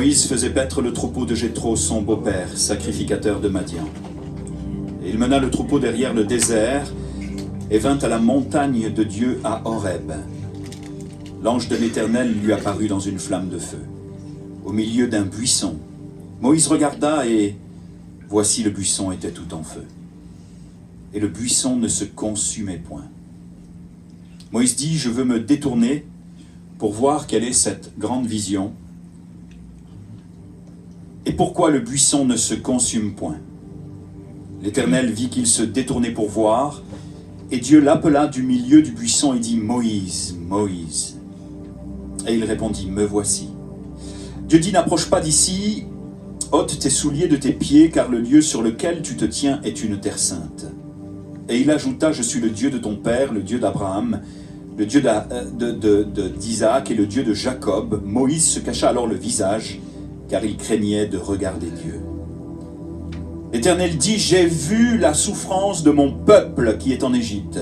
Moïse faisait paître le troupeau de Jéthro, son beau-père, sacrificateur de Madian. Et il mena le troupeau derrière le désert et vint à la montagne de Dieu à Horeb. L'ange de l'Éternel lui apparut dans une flamme de feu, au milieu d'un buisson. Moïse regarda et voici le buisson était tout en feu. Et le buisson ne se consumait point. Moïse dit, je veux me détourner pour voir quelle est cette grande vision. Et pourquoi le buisson ne se consume point? L'Éternel vit qu'il se détournait pour voir, et Dieu l'appela du milieu du buisson et dit, Moïse, Moïse. Et il répondit, me voici. Dieu dit, n'approche pas d'ici, ôte tes souliers de tes pieds, car le lieu sur lequel tu te tiens est une terre sainte. Et il ajouta, je suis le Dieu de ton père, le Dieu d'Abraham, le Dieu d'Isaac et le Dieu de Jacob. Moïse se cacha alors le visage, car il craignait de regarder Dieu. L'Éternel dit, j'ai vu la souffrance de mon peuple qui est en Égypte,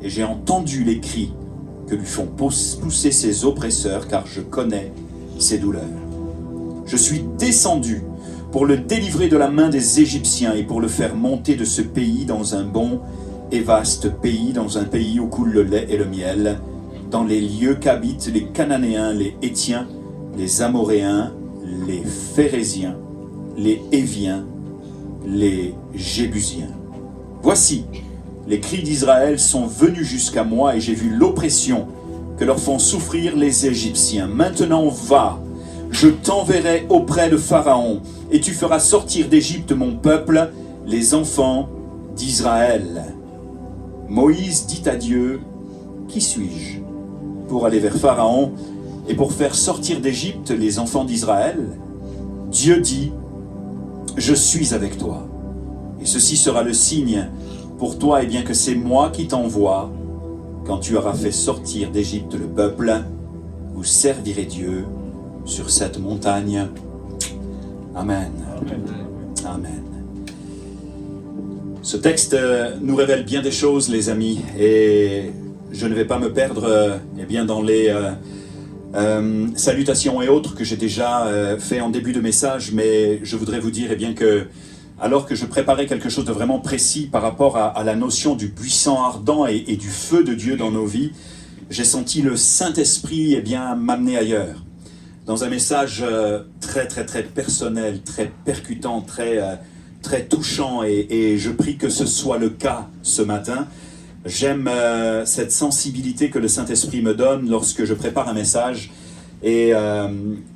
et j'ai entendu les cris que lui font pousser ses oppresseurs, car je connais ses douleurs. Je suis descendu pour le délivrer de la main des Égyptiens et pour le faire monter de ce pays dans un bon et vaste pays, dans un pays où coule le lait et le miel, dans les lieux qu'habitent les Cananéens, les Hétiens, les Amoréens, les Phéréziens, les Héviens, les Jébusiens. Voici, les cris d'Israël sont venus jusqu'à moi et j'ai vu l'oppression que leur font souffrir les Égyptiens. Maintenant va, je t'enverrai auprès de Pharaon et tu feras sortir d'Égypte mon peuple, les enfants d'Israël. Moïse dit à Dieu, qui suis-je pour aller vers Pharaon et pour faire sortir d'Égypte les enfants d'Israël? Dieu dit, je suis avec toi. Et ceci sera le signe pour toi, et bien que c'est moi qui t'envoie, quand tu auras fait sortir d'Égypte le peuple, vous servirez Dieu sur cette montagne. Amen. Amen. Ce texte nous révèle bien des choses, les amis, et je ne vais pas me perdre dans les salutations et autres que j'ai déjà fait en début de message, mais je voudrais vous dire que alors que je préparais quelque chose de vraiment précis par rapport à la notion du buisson ardent et du feu de Dieu dans nos vies, j'ai senti le Saint-Esprit m'amener ailleurs. Dans un message très personnel, très percutant, très touchant, et je prie que ce soit le cas ce matin. J'aime cette sensibilité que le Saint-Esprit me donne lorsque je prépare un message et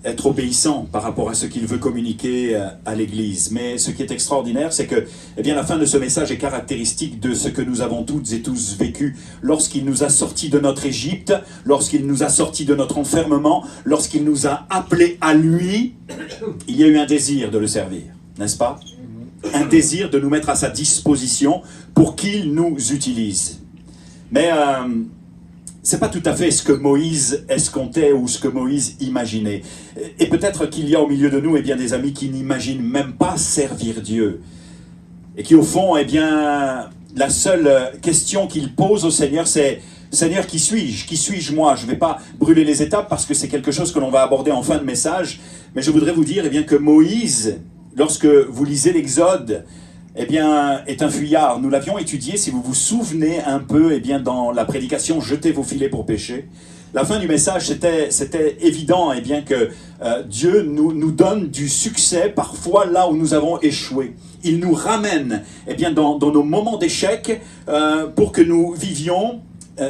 être obéissant par rapport à ce qu'il veut communiquer à l'Église. Mais ce qui est extraordinaire, c'est que la fin de ce message est caractéristique de ce que nous avons toutes et tous vécu lorsqu'il nous a sortis de notre Égypte, lorsqu'il nous a sortis de notre enfermement, lorsqu'il nous a appelés à lui. Il y a eu un désir de le servir, n'est-ce pas? Un désir de nous mettre à sa disposition pour qu'il nous utilise. Mais c'est pas tout à fait ce que Moïse escomptait ou ce que Moïse imaginait. Et peut-être qu'il y a au milieu de nous des amis qui n'imaginent même pas servir Dieu. Et qui au fond, la seule question qu'ils posent au Seigneur, c'est « Seigneur, qui suis-je? Qui suis-je moi ?» Je ne vais pas brûler les étapes parce que c'est quelque chose que l'on va aborder en fin de message. Mais je voudrais vous dire que Moïse, lorsque vous lisez l'Exode, est un fuyard. Nous l'avions étudié, si vous vous souvenez un peu, dans la prédication « Jetez vos filets pour pêcher ». La fin du message, c'était évident que Dieu nous donne du succès parfois là où nous avons échoué. Il nous ramène dans nos moments d'échec pour que nous vivions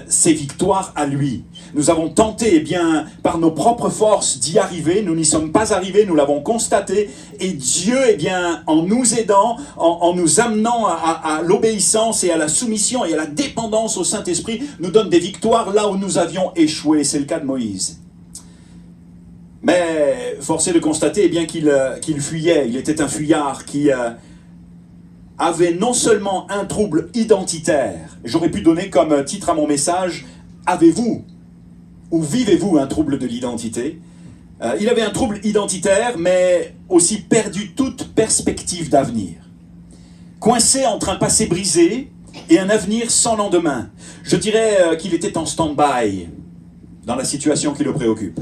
ces victoires à lui. Nous avons tenté par nos propres forces d'y arriver, nous n'y sommes pas arrivés, nous l'avons constaté, et Dieu en nous aidant, en nous amenant à l'obéissance et à la soumission et à la dépendance au Saint-Esprit, nous donne des victoires là où nous avions échoué. C'est le cas de Moïse. Mais force est de constater qu'il fuyait, il était un fuyard qui avait non seulement un trouble identitaire, j'aurais pu donner comme titre à mon message « Avez-vous ou vivez-vous un trouble de l'identité ?» Il avait un trouble identitaire, mais aussi perdu toute perspective d'avenir. Coincé entre un passé brisé et un avenir sans lendemain. Je dirais qu'il était en stand-by dans la situation qui le préoccupe.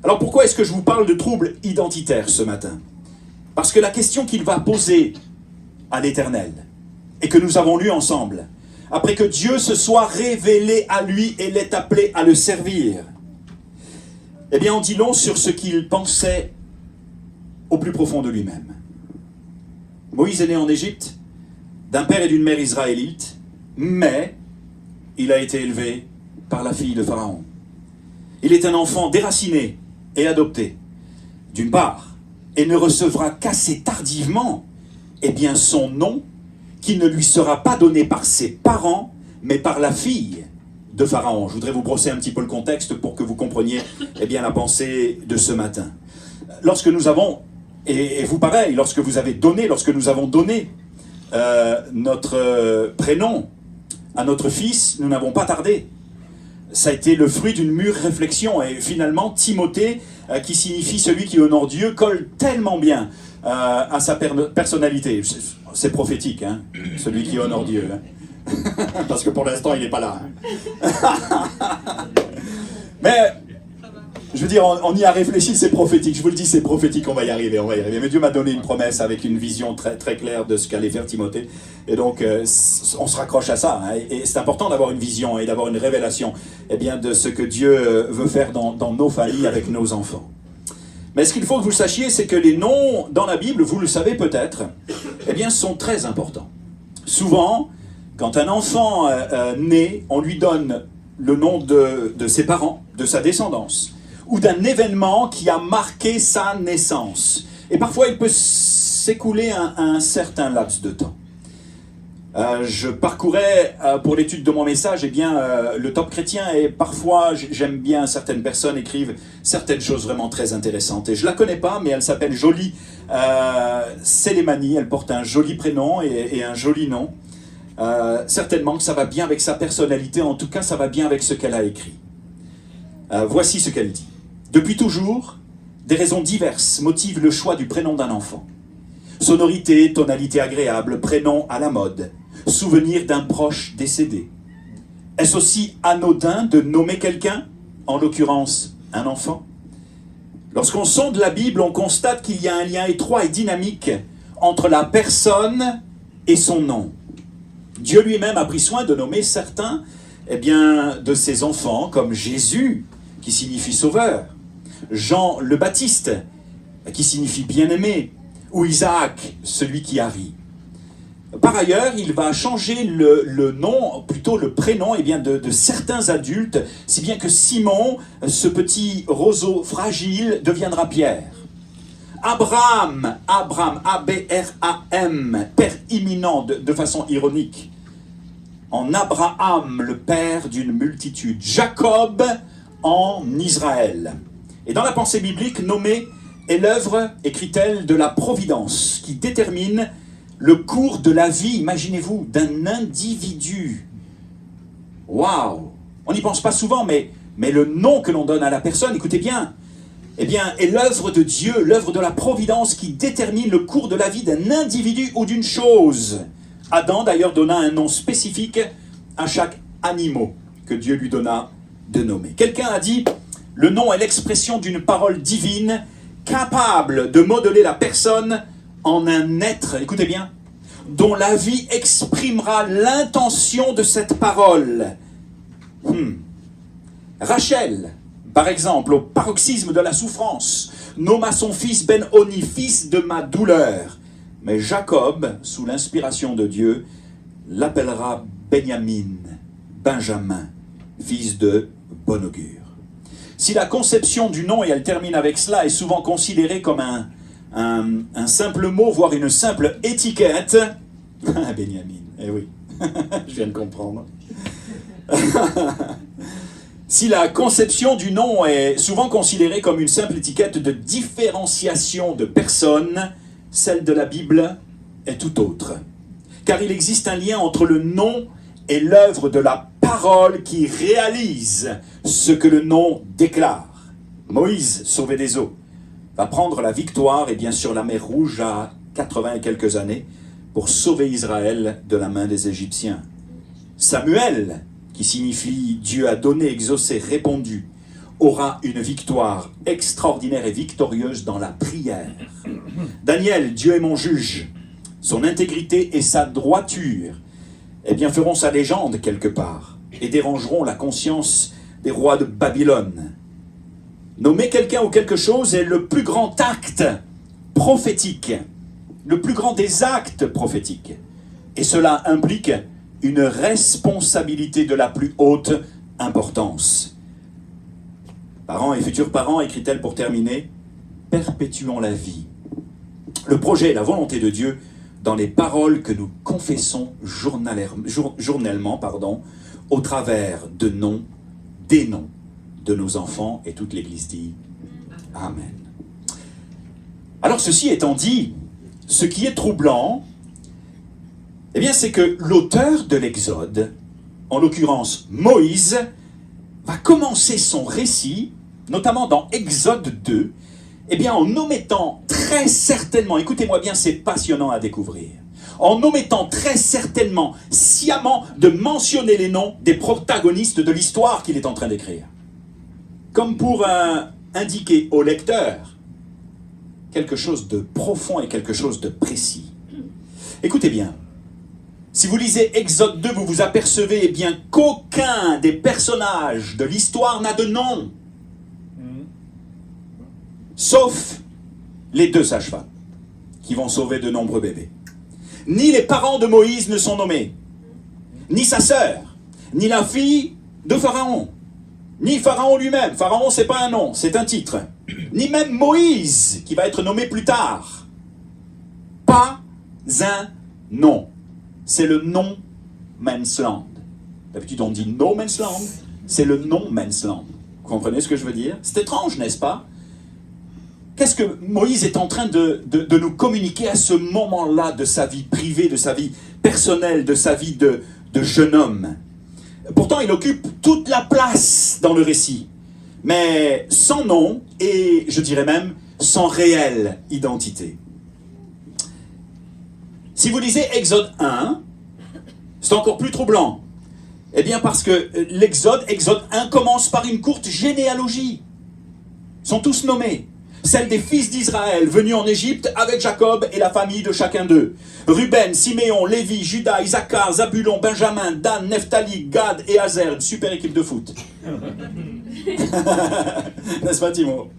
Alors pourquoi est-ce que je vous parle de troubles identitaires ce matin? Parce que la question qu'il va poser à l'Éternel, et que nous avons lu ensemble, après que Dieu se soit révélé à lui et l'ait appelé à le servir, eh bien, on dit long sur ce qu'il pensait au plus profond de lui-même. Moïse est né en Égypte, d'un père et d'une mère israélites, mais il a été élevé par la fille de Pharaon. Il est un enfant déraciné et adopté, d'une part, et ne recevra qu'assez tardivement, eh bien, son nom, qui ne lui sera pas donné par ses parents, mais par la fille de Pharaon. Je voudrais vous brosser un petit peu le contexte pour que vous compreniez eh bien, la pensée de ce matin. Lorsque nous avons, et vous pareil, lorsque nous avons donné notre prénom à notre fils, nous n'avons pas tardé. Ça a été le fruit d'une mûre réflexion. Et finalement, Timothée, qui signifie celui qui honore Dieu, colle tellement bien à sa personnalité. C'est prophétique, hein, celui qui honore Dieu. Hein. Parce que pour l'instant, il n'est pas là. Hein. Mais, je veux dire, on y a réfléchi, c'est prophétique. Je vous le dis, c'est prophétique, on va y arriver. Mais Dieu m'a donné une promesse avec une vision très, très claire de ce qu'allait faire Timothée. Et donc, on se raccroche à ça. Hein. Et c'est important d'avoir une vision et d'avoir une révélation eh bien, de ce que Dieu veut faire dans nos familles avec nos enfants. Mais ce qu'il faut que vous sachiez, c'est que les noms dans la Bible, vous le savez peut-être, eh bien, sont très importants. Souvent, quand un enfant naît, on lui donne le nom de ses parents, de sa descendance, ou d'un événement qui a marqué sa naissance. Et parfois, il peut s'écouler un certain laps de temps. Je parcourais pour l'étude de mon message eh bien, le Top Chrétien, et parfois j'aime bien, certaines personnes écrivent certaines choses vraiment très intéressantes. Et je ne la connais pas, mais elle s'appelle Jolie Sélémanie, elle porte un joli prénom et un joli nom. Certainement que ça va bien avec sa personnalité, en tout cas ça va bien avec ce qu'elle a écrit. Voici ce qu'elle dit. Depuis toujours, des raisons diverses motivent le choix du prénom d'un enfant. Sonorité, tonalité agréable, prénom à la mode, souvenir d'un proche décédé. Est-ce aussi anodin de nommer quelqu'un, en l'occurrence un enfant? Lorsqu'on sonde la Bible, on constate qu'il y a un lien étroit et dynamique entre la personne et son nom. Dieu lui-même a pris soin de nommer certains eh bien, de ses enfants, comme Jésus, qui signifie sauveur, Jean le Baptiste, qui signifie bien-aimé, ou Isaac, celui qui a ri. Par ailleurs, il va changer le nom, plutôt le prénom eh bien, de certains adultes, si bien que Simon, ce petit roseau fragile, deviendra Pierre. Abraham, A-B-R-A-M, père imminent, de façon ironique. En Abraham, le père d'une multitude. Jacob, en Israël. Et dans la pensée biblique, nommer est l'œuvre, écrit-elle, de la providence, qui détermine le cours de la vie, imaginez-vous, d'un individu. Waouh! On n'y pense pas souvent, mais le nom que l'on donne à la personne, écoutez bien, eh bien, est l'œuvre de Dieu, l'œuvre de la providence qui détermine le cours de la vie d'un individu ou d'une chose. Adam, d'ailleurs, donna un nom spécifique à chaque animal que Dieu lui donna de nommer. Quelqu'un a dit, le nom est l'expression d'une parole divine capable de modeler la personne en un être, écoutez bien, dont la vie exprimera l'intention de cette parole. Rachel, par exemple, au paroxysme de la souffrance, nomma son fils Ben-Oni, fils de ma douleur. Mais Jacob, sous l'inspiration de Dieu, l'appellera Benjamin, fils de bon augure. Si la conception du nom, et elle termine avec cela, est souvent considérée comme un simple mot, voire une simple étiquette, Benjamin, eh oui, je viens de comprendre. Si la conception du nom est souvent considérée comme une simple étiquette de différenciation de personnes, celle de la Bible est tout autre. Car il existe un lien entre le nom et l'œuvre de la parole qui réalise ce que le nom déclare. Moïse, sauvé des eaux, va prendre la victoire, et bien sûr la mer Rouge à 80 et quelques années, pour sauver Israël de la main des Égyptiens. Samuel, qui signifie Dieu a donné, exaucé, répondu, aura une victoire extraordinaire et victorieuse dans la prière. Daniel, Dieu est mon juge. Son intégrité et sa droiture, eh bien, feront sa légende quelque part et dérangeront la conscience des rois de Babylone. Nommer quelqu'un ou quelque chose est le plus grand acte prophétique, le plus grand des actes prophétiques. Et cela implique une responsabilité de la plus haute importance. Parents et futurs parents, écrit-elle pour terminer, perpétuons la vie. Le projet et la volonté de Dieu dans les paroles que nous confessons journellement, au travers des noms de nos enfants, et toute l'Église dit Amen. Alors ceci étant dit, ce qui est troublant, eh bien c'est que l'auteur de l'Exode, en l'occurrence Moïse, va commencer son récit, notamment dans Exode 2, eh bien en omettant très certainement, écoutez-moi bien, c'est passionnant à découvrir, en omettant très certainement, sciemment, de mentionner les noms des protagonistes de l'histoire qu'il est en train d'écrire. Comme pour indiquer au lecteur quelque chose de profond et quelque chose de précis. Écoutez bien, si vous lisez Exode 2, vous vous apercevez eh bien qu'aucun des personnages de l'histoire n'a de nom. Sauf les 2 sages-femmes qui vont sauver de nombreux bébés. Ni les parents de Moïse ne sont nommés, ni sa sœur, ni la fille de Pharaon, ni Pharaon lui-même. Pharaon, c'est pas un nom, c'est un titre. Ni même Moïse, qui va être nommé plus tard. Pas un nom. C'est le no man's land. D'habitude, on dit no man's land. C'est le no man's land. Vous comprenez ce que je veux dire? C'est étrange, n'est-ce pas? Qu'est-ce que Moïse est en train de nous communiquer à ce moment-là de sa vie privée, de sa vie personnelle, de sa vie de jeune homme? Pourtant, il occupe toute la place dans le récit, mais sans nom et, je dirais même, sans réelle identité. Si vous lisez Exode 1, c'est encore plus troublant. Eh bien parce que Exode 1 commence par une courte généalogie. Ils sont tous nommés. Celle des fils d'Israël venus en Égypte avec Jacob et la famille de chacun d'eux. Ruben, Siméon, Lévi, Juda, Issachar, Zabulon, Benjamin, Dan, Nephtali, Gad et Azer. Une super équipe de foot. N'est-ce pas, Timo?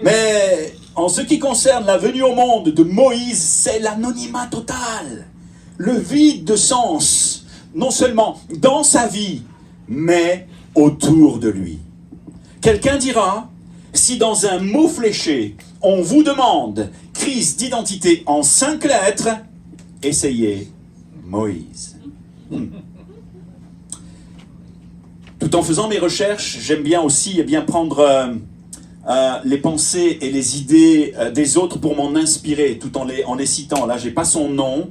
Mais en ce qui concerne la venue au monde de Moïse, c'est l'anonymat total. Le vide de sens, non seulement dans sa vie, mais autour de lui. Quelqu'un dira, si dans un mot fléché, on vous demande crise d'identité en 5 lettres, essayez Moïse. Tout en faisant mes recherches, j'aime bien aussi prendre les pensées et les idées des autres pour m'en inspirer, tout en les citant. Là, j'ai pas son nom,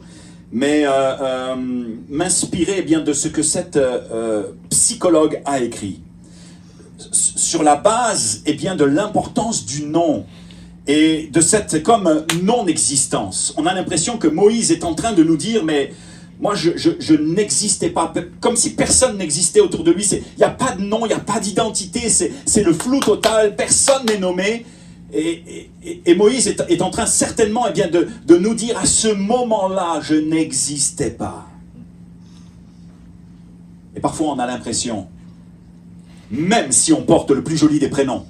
mais m'inspirer de ce que cette psychologue a écrit. Sur la base de l'importance du nom et de cette comme non-existence. On a l'impression que Moïse est en train de nous dire, mais moi je n'existais pas, comme si personne n'existait autour de lui. Il n'y a pas de nom, il n'y a pas d'identité, c'est le flou total, personne n'est nommé. Et Moïse est en train certainement de nous dire, à ce moment-là, je n'existais pas. Et parfois on a l'impression, même si on porte le plus joli des prénoms,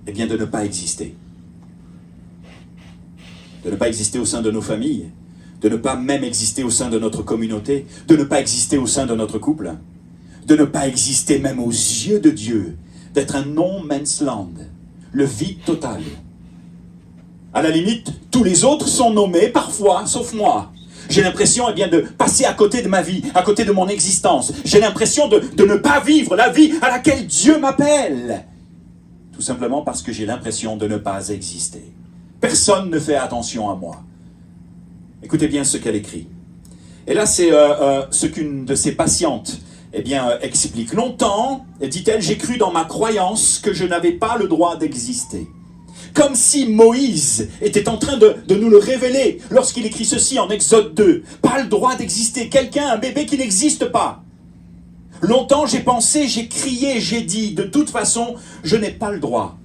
de ne pas exister. De ne pas exister au sein de nos familles, de ne pas même exister au sein de notre communauté, de ne pas exister au sein de notre couple, de ne pas exister même aux yeux de Dieu, d'être un no man's land, le vide total. À la limite, tous les autres sont nommés parfois, sauf moi. J'ai l'impression de passer à côté de ma vie, à côté de mon existence. J'ai l'impression de ne pas vivre la vie à laquelle Dieu m'appelle. Tout simplement parce que j'ai l'impression de ne pas exister. Personne ne fait attention à moi. Écoutez bien ce qu'elle écrit. Et là, c'est ce qu'une de ses patientes explique. Longtemps, dit-elle, j'ai cru dans ma croyance que je n'avais pas le droit d'exister. Comme si Moïse était en train de nous le révéler lorsqu'il écrit ceci en Exode 2. Pas le droit d'exister. Quelqu'un, un bébé qui n'existe pas. Longtemps j'ai pensé, j'ai crié, j'ai dit, de toute façon, je n'ai pas le droit,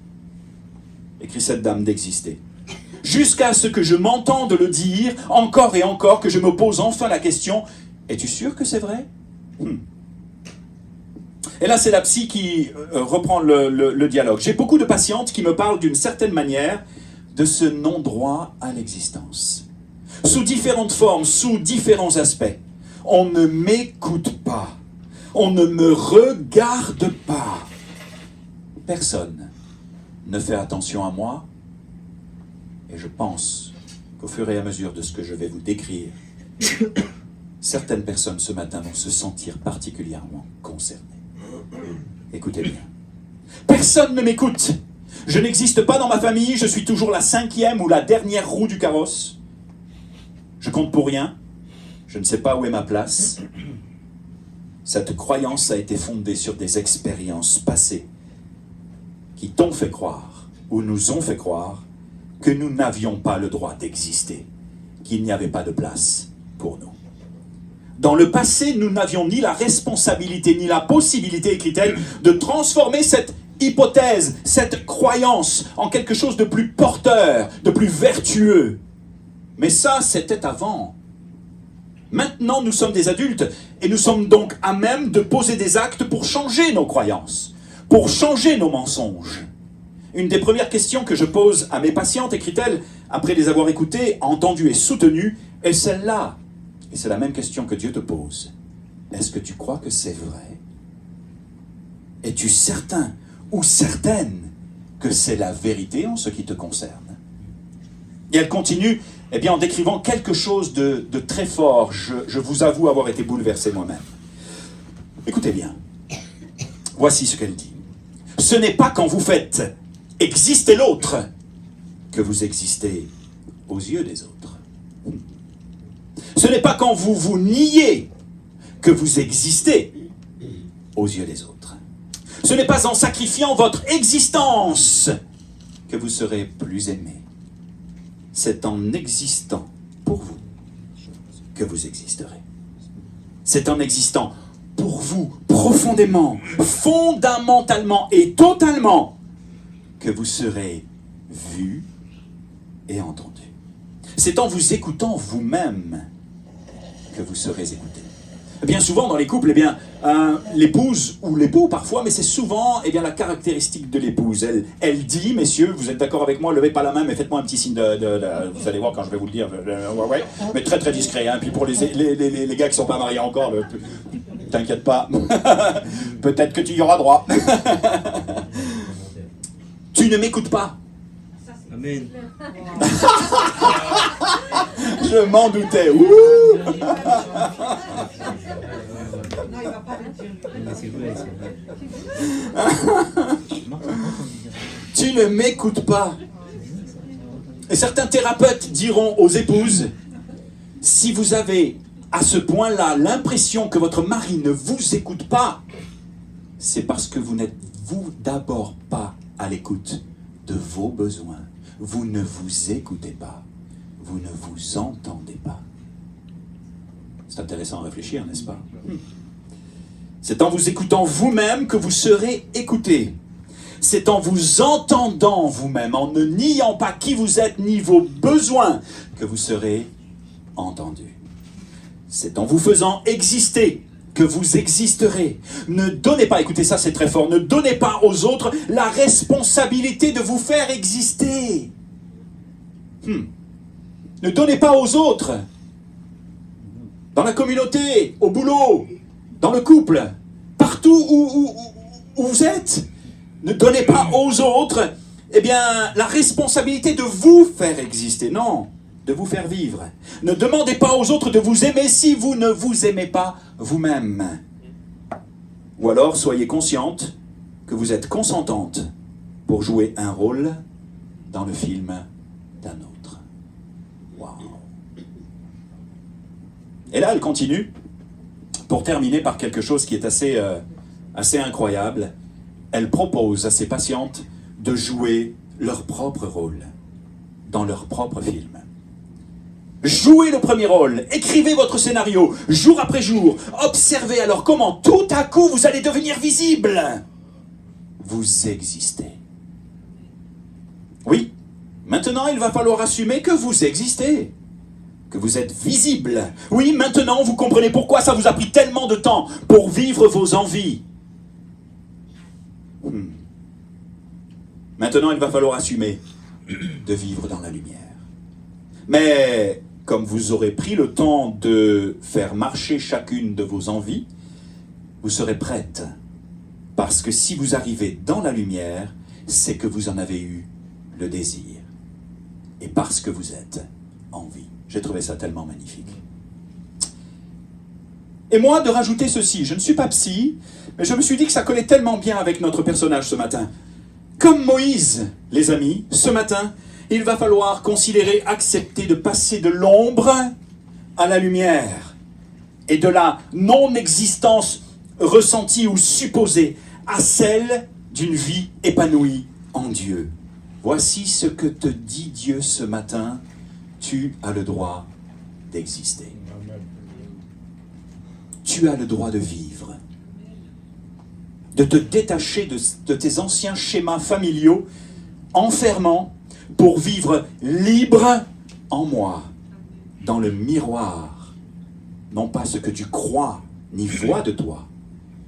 écrit cette dame, d'exister. Jusqu'à ce que je m'entende le dire, encore et encore, que je me pose enfin la question, es-tu sûr que c'est vrai? Et là, c'est la psy qui reprend le dialogue. J'ai beaucoup de patientes qui me parlent d'une certaine manière de ce non-droit à l'existence. Sous différentes formes, sous différents aspects. On ne m'écoute pas. On ne me regarde pas. Personne ne fait attention à moi. Et je pense qu'au fur et à mesure de ce que je vais vous décrire, certaines personnes ce matin vont se sentir particulièrement concernées. Écoutez bien. Personne ne m'écoute. Je n'existe pas dans ma famille, je suis toujours la 5e ou la dernière roue du carrosse. Je compte pour rien. Je ne sais pas où est ma place. Cette croyance a été fondée sur des expériences passées qui t'ont fait croire, ou nous ont fait croire, que nous n'avions pas le droit d'exister, qu'il n'y avait pas de place pour nous. Dans le passé, nous n'avions ni la responsabilité, ni la possibilité, écrit-elle, de transformer cette hypothèse, cette croyance, en quelque chose de plus porteur, de plus vertueux. Mais ça, c'était avant. Maintenant, nous sommes des adultes, et nous sommes donc à même de poser des actes pour changer nos croyances, pour changer nos mensonges. Une des premières questions que je pose à mes patientes, écrit-elle, après les avoir écoutées, entendues et soutenues, est celle-là. Et c'est la même question que Dieu te pose. Est-ce que tu crois que c'est vrai? Es-tu certain ou certaine que c'est la vérité en ce qui te concerne? Et elle continue, en décrivant quelque chose de très fort. Je vous avoue avoir été bouleversé moi-même. Écoutez bien. Voici ce qu'elle dit. Ce n'est pas quand vous faites exister l'autre que vous existez aux yeux des autres. Ce n'est pas quand vous vous niez que vous existez aux yeux des autres. Ce n'est pas en sacrifiant votre existence que vous serez plus aimé. C'est en existant pour vous que vous existerez. C'est en existant pour vous profondément, fondamentalement et totalement que vous serez vu et entendu. C'est en vous écoutant vous-même que vous serez écouté. Bien souvent dans les couples, l'épouse ou l'époux parfois, mais c'est souvent la caractéristique de l'épouse. Elle dit, messieurs, vous êtes d'accord avec moi, levez pas la main, mais faites-moi un petit signe vous allez voir quand je vais vous le dire, ouais, mais très très discret. Puis pour les gars qui sont pas mariés encore, t'inquiète pas, peut-être que tu y auras droit. Tu ne m'écoutes pas. Amen. Je m'en doutais. Ouh. Non, il va pas le dire. C'est vrai. Tu ne m'écoutes pas. Et certains thérapeutes diront aux épouses, si vous avez à ce point-là l'impression que votre mari ne vous écoute pas, c'est parce que vous n'êtes vous d'abord pas à l'écoute de vos besoins. Vous ne vous écoutez pas. Vous ne vous entendez pas. C'est intéressant à réfléchir, n'est-ce pas? C'est en vous écoutant vous-même que vous serez écouté. C'est en vous entendant vous-même, en ne niant pas qui vous êtes ni vos besoins, que vous serez entendu. C'est en vous faisant exister que vous existerez. Ne donnez pas, écoutez ça c'est très fort, ne donnez pas aux autres la responsabilité de vous faire exister. Ne donnez pas aux autres, dans la communauté, au boulot, dans le couple, partout où vous êtes, ne donnez pas aux autres la responsabilité de vous faire exister, non, de vous faire vivre. Ne demandez pas aux autres de vous aimer si vous ne vous aimez pas vous-même. Ou alors, soyez consciente que vous êtes consentante pour jouer un rôle dans le film d'un autre. Waouh! Et là, elle continue, pour terminer par quelque chose qui est assez incroyable. Elle propose à ses patientes de jouer leur propre rôle dans leur propre film. Jouez le premier rôle, écrivez votre scénario, jour après jour. Observez alors comment tout à coup vous allez devenir visible. Vous existez. Oui, maintenant il va falloir assumer que vous existez. Que vous êtes visible. Oui, maintenant vous comprenez pourquoi ça vous a pris tellement de temps pour vivre vos envies. Maintenant il va falloir assumer de vivre dans la lumière. Mais comme vous aurez pris le temps de faire marcher chacune de vos envies, vous serez prête. Parce que si vous arrivez dans la lumière, c'est que vous en avez eu le désir. Et parce que vous êtes en vie. J'ai trouvé ça tellement magnifique. Et moi, de rajouter ceci, je ne suis pas psy, mais je me suis dit que ça collait tellement bien avec notre personnage ce matin. Comme Moïse, les amis, ce matin, il va falloir considérer, accepter de passer de l'ombre à la lumière et de la non-existence ressentie ou supposée à celle d'une vie épanouie en Dieu. Voici ce que te dit Dieu ce matin, tu as le droit d'exister. Tu as le droit de vivre, de te détacher de tes anciens schémas familiaux enfermants pour vivre libre en moi, dans le miroir, non pas ce que tu crois ni vois de toi,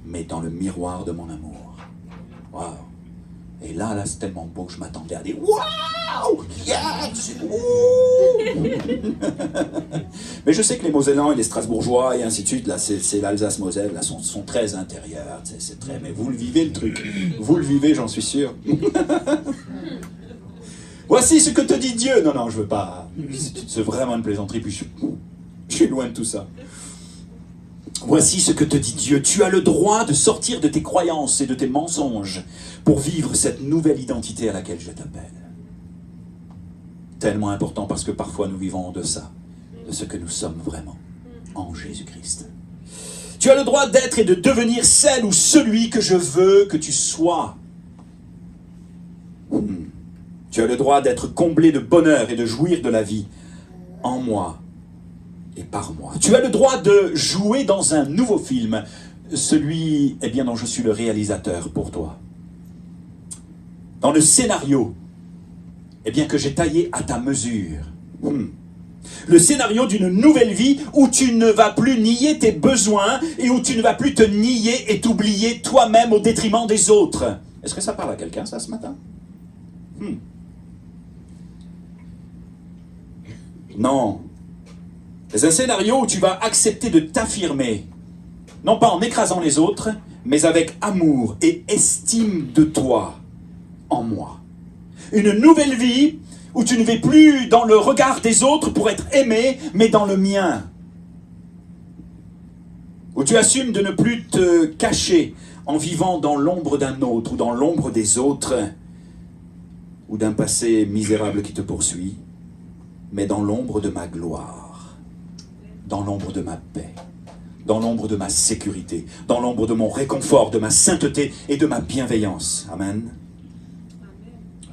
mais dans le miroir de mon amour. Waouh! Et là, c'est tellement beau que je m'attendais à des waouh! Yes! Mais je sais que les Mosellans et les Strasbourgeois et ainsi de suite, là, c'est l'Alsace-Moselle, là, sont très intérieurs, c'est très. Mais vous le vivez le truc, vous le vivez, j'en suis sûr. Voici ce que te dit Dieu. Non, je veux pas. C'est vraiment une plaisanterie, puis je suis loin de tout ça. Voici ce que te dit Dieu. Tu as le droit de sortir de tes croyances et de tes mensonges pour vivre cette nouvelle identité à laquelle je t'appelle. Tellement important parce que parfois nous vivons en deçà de ce que nous sommes vraiment en Jésus-Christ. Tu as le droit d'être et de devenir celle ou celui que je veux que tu sois. Tu as le droit d'être comblé de bonheur et de jouir de la vie en moi et par moi. Tu as le droit de jouer dans un nouveau film, celui dont je suis le réalisateur pour toi. Dans le scénario que j'ai taillé à ta mesure. Le scénario d'une nouvelle vie où tu ne vas plus nier tes besoins et où tu ne vas plus te nier et t'oublier toi-même au détriment des autres. Est-ce que ça parle à quelqu'un, ça, ce matin? Non. C'est un scénario où tu vas accepter de t'affirmer, non pas en écrasant les autres, mais avec amour et estime de toi en moi. Une nouvelle vie où tu ne vas plus dans le regard des autres pour être aimé, mais dans le mien. Où tu assumes de ne plus te cacher en vivant dans l'ombre d'un autre ou dans l'ombre des autres, ou d'un passé misérable qui te poursuit, mais dans l'ombre de ma gloire, dans l'ombre de ma paix, dans l'ombre de ma sécurité, dans l'ombre de mon réconfort, de ma sainteté et de ma bienveillance. Amen.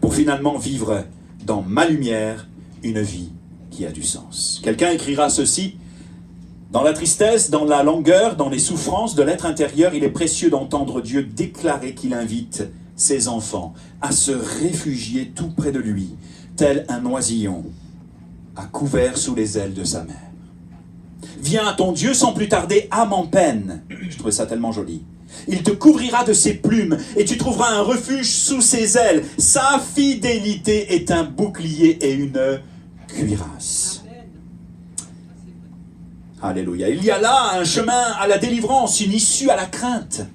Pour finalement vivre dans ma lumière une vie qui a du sens. Quelqu'un écrira ceci: dans la tristesse, dans la langueur, dans les souffrances de l'être intérieur, il est précieux d'entendre Dieu déclarer qu'il invite ses enfants à se réfugier tout près de lui, tel un oisillon à couvert sous les ailes de sa mère. Viens à ton Dieu sans plus tarder, âme en peine. Je trouvais ça tellement joli. Il te couvrira de ses plumes et tu trouveras un refuge sous ses ailes. Sa fidélité est un bouclier et une cuirasse. Alléluia. Il y a là un chemin à la délivrance, une issue à la crainte,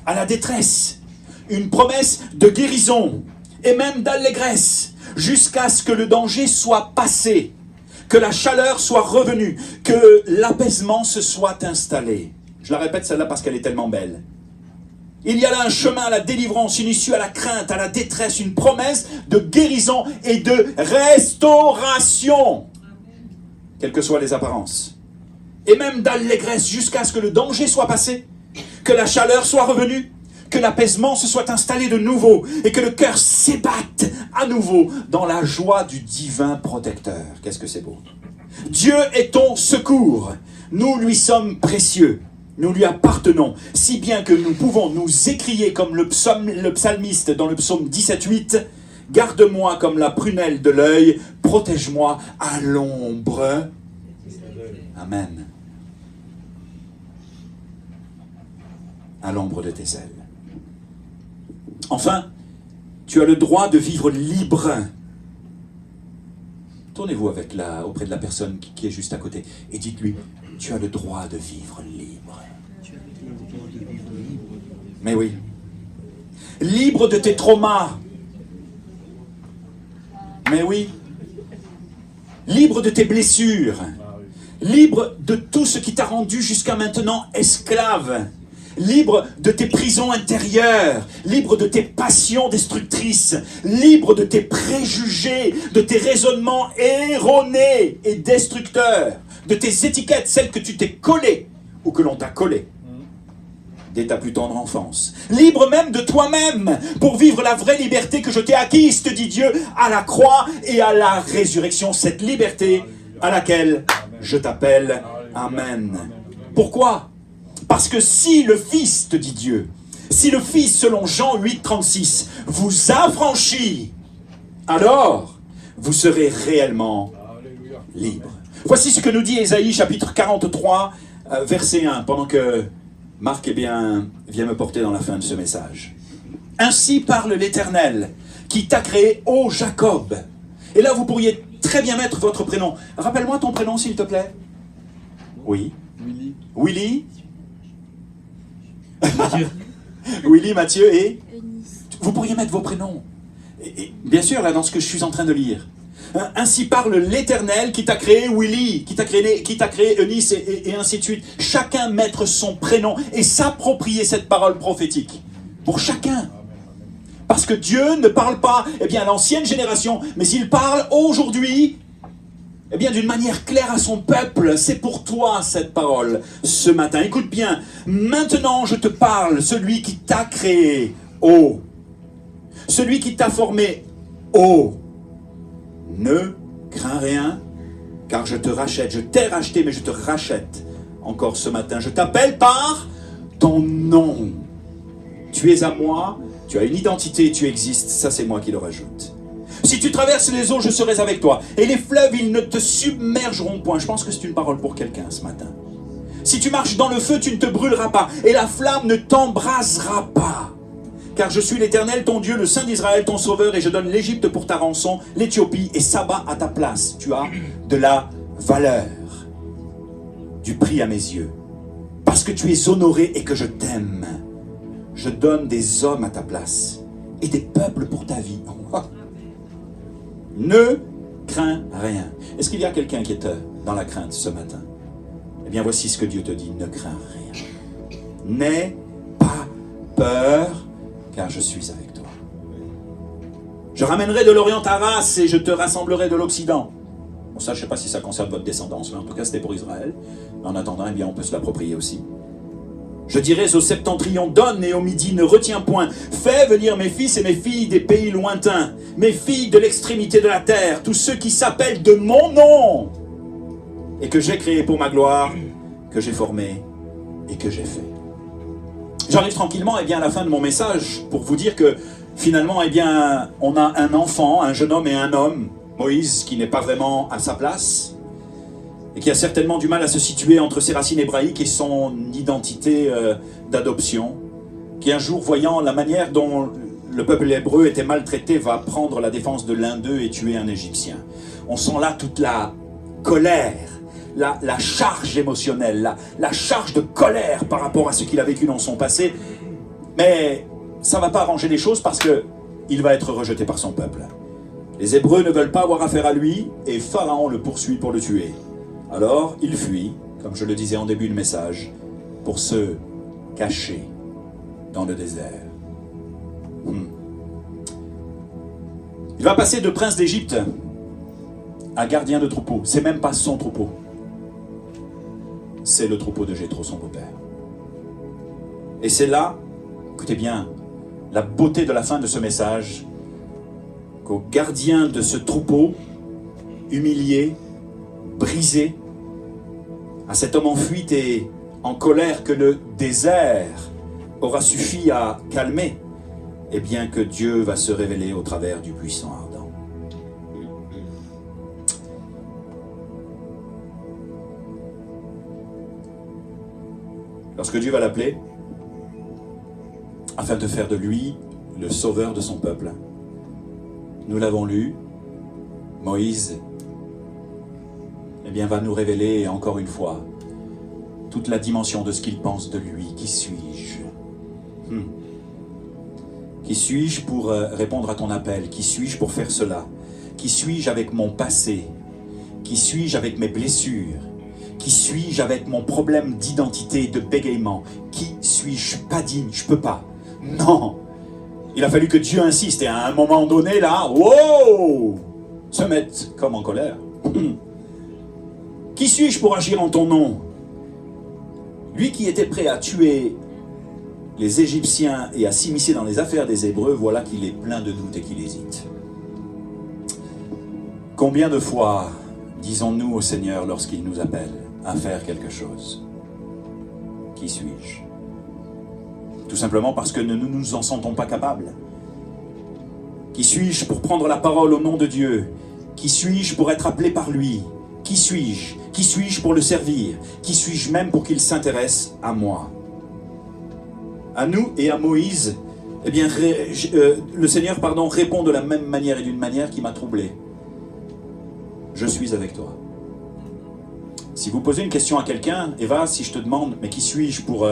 à la détresse, une promesse de guérison et même d'allégresse, jusqu'à ce que le danger soit passé, que la chaleur soit revenue, que l'apaisement se soit installé. Je la répète celle-là parce qu'elle est tellement belle. Il y a là un chemin à la délivrance, une issue à la crainte, à la détresse, une promesse de guérison et de restauration, quelles que soient les apparences. Et même d'allégresse jusqu'à ce que le danger soit passé, que la chaleur soit revenue, que l'apaisement se soit installé de nouveau et que le cœur s'ébatte à nouveau dans la joie du divin protecteur. Qu'est-ce que c'est beau! Dieu est ton secours. Nous lui sommes précieux. Nous lui appartenons, si bien que nous pouvons nous écrier comme le psalmiste dans le psaume 17:8, « Garde-moi comme la prunelle de l'œil, protège-moi à l'ombre. » Amen. À l'ombre de tes ailes. Enfin, tu as le droit de vivre libre. Tournez-vous auprès de la personne qui est juste à côté et dites-lui, tu as le droit de vivre libre. Mais oui. Libre de tes traumas. Mais oui. Libre de tes blessures. Libre de tout ce qui t'a rendu jusqu'à maintenant esclave. Libre de tes prisons intérieures, libre de tes passions destructrices, libre de tes préjugés, de tes raisonnements erronés et destructeurs, de tes étiquettes, celles que tu t'es collées ou que l'on t'a collées dès ta plus tendre enfance. Libre même de toi-même pour vivre la vraie liberté que je t'ai acquise, te dit Dieu, à la croix et à la résurrection, cette liberté à laquelle je t'appelle. Amen. Pourquoi ? Parce que si le Fils, te dit Dieu, si le Fils, selon Jean 8,36, vous affranchit, alors vous serez réellement libre. Voici ce que nous dit Ésaïe chapitre 43, verset 1, pendant que Marc vient me porter dans la fin de ce message. Ainsi parle l'Éternel, qui t'a créé, ô Jacob. Et là, vous pourriez très bien mettre votre prénom. Rappelle-moi ton prénom, s'il te plaît. Oui. Willy. Willy. Mathieu. Willy, Mathieu et... Vous pourriez mettre vos prénoms. Et bien sûr, là, dans ce que je suis en train de lire. Ainsi parle l'Éternel qui t'a créé Willy, qui t'a créé Eunice et ainsi de suite. Chacun mettre son prénom et s'approprier cette parole prophétique. Pour chacun. Parce que Dieu ne parle pas à l'ancienne génération, mais il parle aujourd'hui d'une manière claire à son peuple. C'est pour toi cette parole ce matin. Écoute bien. Maintenant je te parle, celui qui t'a créé, ô. Celui qui t'a formé, ô. Ne crains rien, car je te rachète. Je t'ai racheté, mais je te rachète encore ce matin. Je t'appelle par ton nom. Tu es à moi, tu as une identité, tu existes. Ça, c'est moi qui le rajoute. Si tu traverses les eaux, je serai avec toi. Et les fleuves, ils ne te submergeront point. Je pense que c'est une parole pour quelqu'un ce matin. Si tu marches dans le feu, tu ne te brûleras pas. Et la flamme ne t'embrasera pas. Car je suis l'Éternel, ton Dieu, le Saint d'Israël, ton Sauveur, et je donne l'Égypte pour ta rançon, l'Éthiopie et Saba à ta place. Tu as de la valeur, du prix à mes yeux. Parce que tu es honoré et que je t'aime. Je donne des hommes à ta place et des peuples pour ta vie. Ne crains rien. Est-ce qu'il y a quelqu'un qui est dans la crainte ce matin? Eh bien, voici ce que Dieu te dit. Ne crains rien. N'aie pas peur, car je suis avec toi. Je ramènerai de l'Orient ta race et je te rassemblerai de l'Occident. Bon, ça, je ne sais pas si ça concerne votre descendance, mais en tout cas, c'était pour Israël. En attendant, on peut se l'approprier aussi. Je dirai au septentrion, donne, et au midi, ne retiens point. Fais venir mes fils et mes filles des pays lointains, mes filles de l'extrémité de la terre, tous ceux qui s'appellent de mon nom, et que j'ai créé pour ma gloire, que j'ai formé et que j'ai fait. J'arrive tranquillement à la fin de mon message pour vous dire que finalement, on a un enfant, un jeune homme et un homme, Moïse, qui n'est pas vraiment à sa place, et qui a certainement du mal à se situer entre ses racines hébraïques et son identité d'adoption, qui un jour, voyant la manière dont le peuple hébreu était maltraité, va prendre la défense de l'un d'eux et tuer un Égyptien. On sent là toute la colère, la charge émotionnelle, la charge de colère par rapport à ce qu'il a vécu dans son passé. Mais ça ne va pas arranger les choses parce qu'il va être rejeté par son peuple. Les Hébreux ne veulent pas avoir affaire à lui et Pharaon le poursuit pour le tuer. Alors, il fuit, comme je le disais en début de message, pour se cacher dans le désert. Il va passer de prince d'Égypte à gardien de troupeau. C'est même pas son troupeau. C'est le troupeau de Jéthro, son beau-père. Et c'est là, écoutez bien, la beauté de la fin de ce message, qu'au gardien de ce troupeau, humilié, brisé, à cet homme en fuite et en colère que le désert aura suffi à calmer, eh bien que Dieu va se révéler au travers du buisson ardent. Lorsque Dieu va l'appeler, afin de faire de lui le sauveur de son peuple, nous l'avons lu, Moïse eh bien, va nous révéler encore une fois toute la dimension de ce qu'il pense de lui. Qui suis-je? Qui suis-je pour répondre à ton appel? Qui suis-je pour faire cela? Qui suis-je avec mon passé? Qui suis-je avec mes blessures? Qui suis-je avec mon problème d'identité et de bégaiement? Qui suis-je? Pas digne, je peux pas. Non! Il a fallu que Dieu insiste et à un moment donné, là, wow! Se mettre comme en colère. Qui suis-je pour agir en ton nom? Lui qui était prêt à tuer les Égyptiens et à s'immiscer dans les affaires des Hébreux, voilà qu'il est plein de doutes et qu'il hésite. Combien de fois disons-nous au Seigneur lorsqu'il nous appelle à faire quelque chose? Qui suis-je? Tout simplement parce que nous ne nous en sentons pas capables. Qui suis-je pour prendre la parole au nom de Dieu? Qui suis-je pour être appelé par lui? Qui suis-je? Qui suis-je pour le servir? Qui suis-je même pour qu'il s'intéresse à moi? À nous et à Moïse, eh bien, le Seigneur, répond de la même manière et d'une manière qui m'a troublé. Je suis avec toi. Si vous posez une question à quelqu'un, Eva, si je te demande, mais qui suis-je pour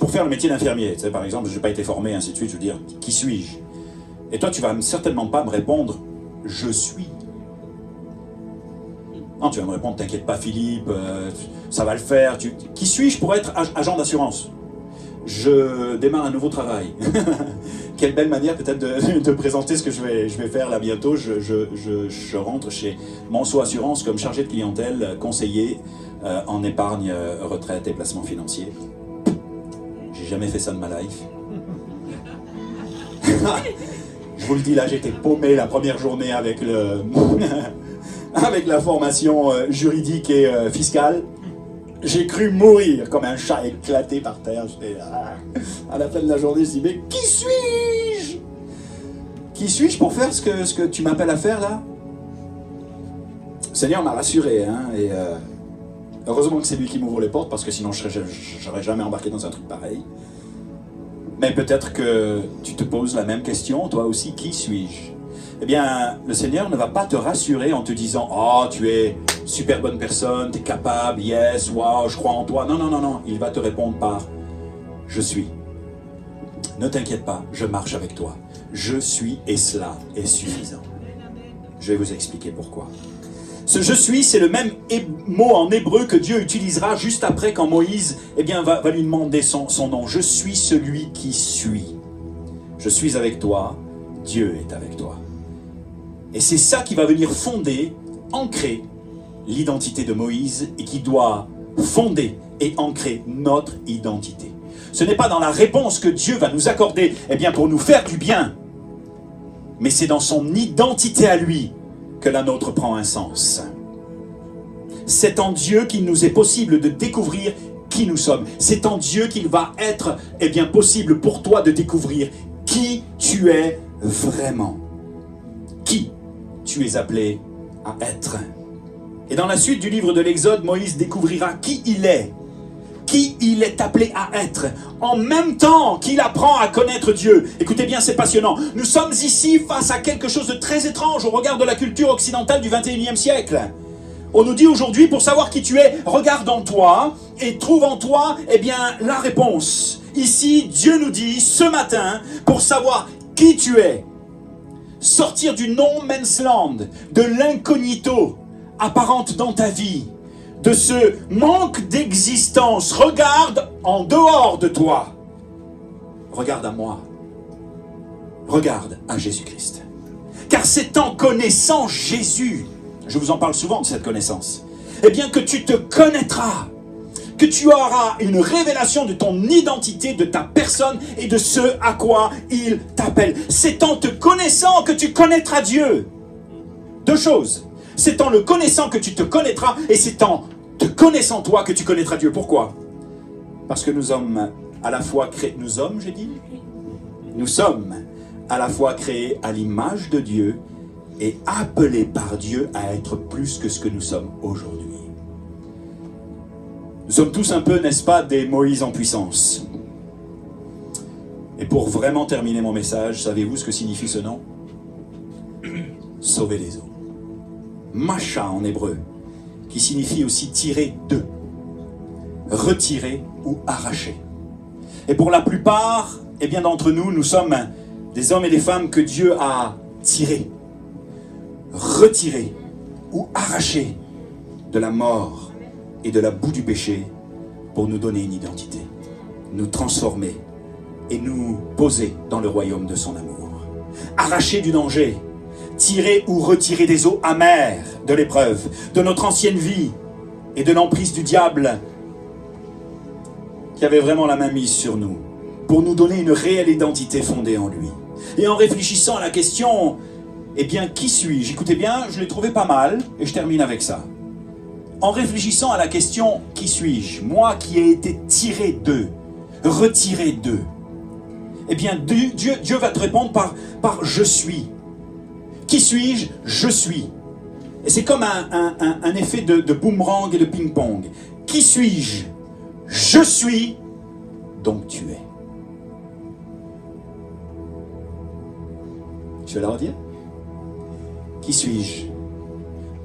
faire le métier d'infirmier? Tu sais, par exemple, je n'ai pas été formé, ainsi de suite, je veux dire, qui suis-je? Et toi, tu vas certainement pas me répondre, je suis. Non, tu vas me répondre, t'inquiète pas Philippe, ça va le faire. Qui suis-je pour être agent d'assurance? Je démarre un nouveau travail. Quelle belle manière peut-être de présenter ce que je vais faire là bientôt. Je rentre chez Monceau Assurance comme chargé de clientèle, conseiller en épargne, retraite et placement financier. J'ai jamais fait ça de ma life. Je vous le dis là, j'étais paumé la première journée avec avec la formation juridique et fiscale. J'ai cru mourir comme un chat éclaté par terre. À la fin de la journée, je dis, mais qui suis-je? Qui suis-je pour faire ce que tu m'appelles à faire là? Le Seigneur m'a rassuré, hein, et heureusement que c'est lui qui m'ouvre les portes, parce que sinon je n'aurais jamais embarqué dans un truc pareil. Mais peut-être que tu te poses la même question, toi aussi, qui suis-je? Eh bien, le Seigneur ne va pas te rassurer en te disant « Oh, tu es super bonne personne, tu es capable, yes, wow, je crois en toi. » Non, non, non, non. Il va te répondre par « Je suis. Ne t'inquiète pas, je marche avec toi. Je suis et cela est suffisant. » Je vais vous expliquer pourquoi. Ce « je suis », c'est le même mot en hébreu que Dieu utilisera juste après quand Moïse va lui demander son nom. « Je suis celui qui suis. Je suis avec toi, Dieu est avec toi. » Et c'est ça qui va venir fonder, ancrer l'identité de Moïse et qui doit fonder et ancrer notre identité. Ce n'est pas dans la réponse que Dieu va nous accorder pour nous faire du bien, mais c'est dans son identité à lui que la nôtre prend un sens. C'est en Dieu qu'il nous est possible de découvrir qui nous sommes. C'est en Dieu qu'il va être possible pour toi de découvrir qui tu es vraiment. Qui tu es appelé à être. Et dans la suite du livre de l'Exode, Moïse découvrira qui il est appelé à être, en même temps qu'il apprend à connaître Dieu. Écoutez bien, c'est passionnant. Nous sommes ici face à quelque chose de très étrange au regard de la culture occidentale du 21e siècle. On nous dit aujourd'hui, pour savoir qui tu es, regarde en toi et trouve en toi la réponse. Ici, Dieu nous dit ce matin, pour savoir qui tu es, sortir du no-man's land, de l'incognito apparente dans ta vie, de ce manque d'existence. Regarde en dehors de toi. Regarde à moi. Regarde à Jésus-Christ. Car c'est en connaissant Jésus, je vous en parle souvent de cette connaissance, que tu te connaîtras, que tu auras une révélation de ton identité, de ta personne et de ce à quoi il t'appelle. C'est en te connaissant que tu connaîtras Dieu. Deux choses. C'est en le connaissant que tu te connaîtras, et c'est en te connaissant toi que tu connaîtras Dieu. Pourquoi? Parce que nous sommes à la fois créés... Nous sommes, j'ai dit? Nous sommes à la fois créés à l'image de Dieu et appelés par Dieu à être plus que ce que nous sommes aujourd'hui. Nous sommes tous un peu, n'est-ce pas, des Moïse en puissance. Et pour vraiment terminer mon message, savez-vous ce que signifie ce nom? Sauver les eaux. Macha en hébreu, qui signifie aussi tirer de, retirer ou arracher. Et pour la plupart, eh bien d'entre nous, nous sommes des hommes et des femmes que Dieu a tirés, retirés ou arrachés de la mort et de la boue du péché pour nous donner une identité, nous transformer et nous poser dans le royaume de son amour. Arrachés du danger, tirés ou retirés des eaux amères de l'épreuve, de notre ancienne vie et de l'emprise du diable qui avait vraiment la main mise sur nous, pour nous donner une réelle identité fondée en lui. Et en réfléchissant à la question, eh bien, qui suis-je? Écoutez bien, je l'ai trouvé pas mal, et je termine avec ça. En réfléchissant à la question, qui suis-je? Moi qui ai été tiré d'eux, retiré d'eux. Eh bien, Dieu va te répondre par je suis. Qui suis-je? Je suis. Et c'est comme un effet de boomerang et de ping-pong. Qui suis-je? Je suis, donc tu es. Je vais la redire. Qui suis-je?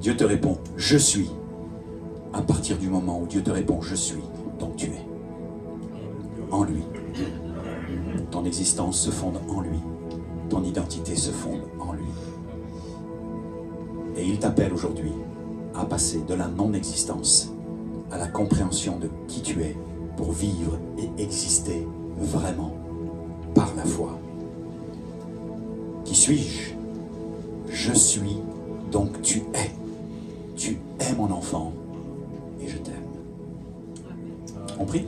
Dieu te répond, je suis. À partir du moment où Dieu te répond, je suis, donc tu es. En lui. Ton existence se fonde en lui. Ton identité se fonde en lui. Et il t'appelle aujourd'hui à passer de la non-existence à la compréhension de qui tu es pour vivre et exister vraiment par la foi. Qui suis-je? Je suis, donc tu es. Tu es mon enfant et je t'aime. On prie?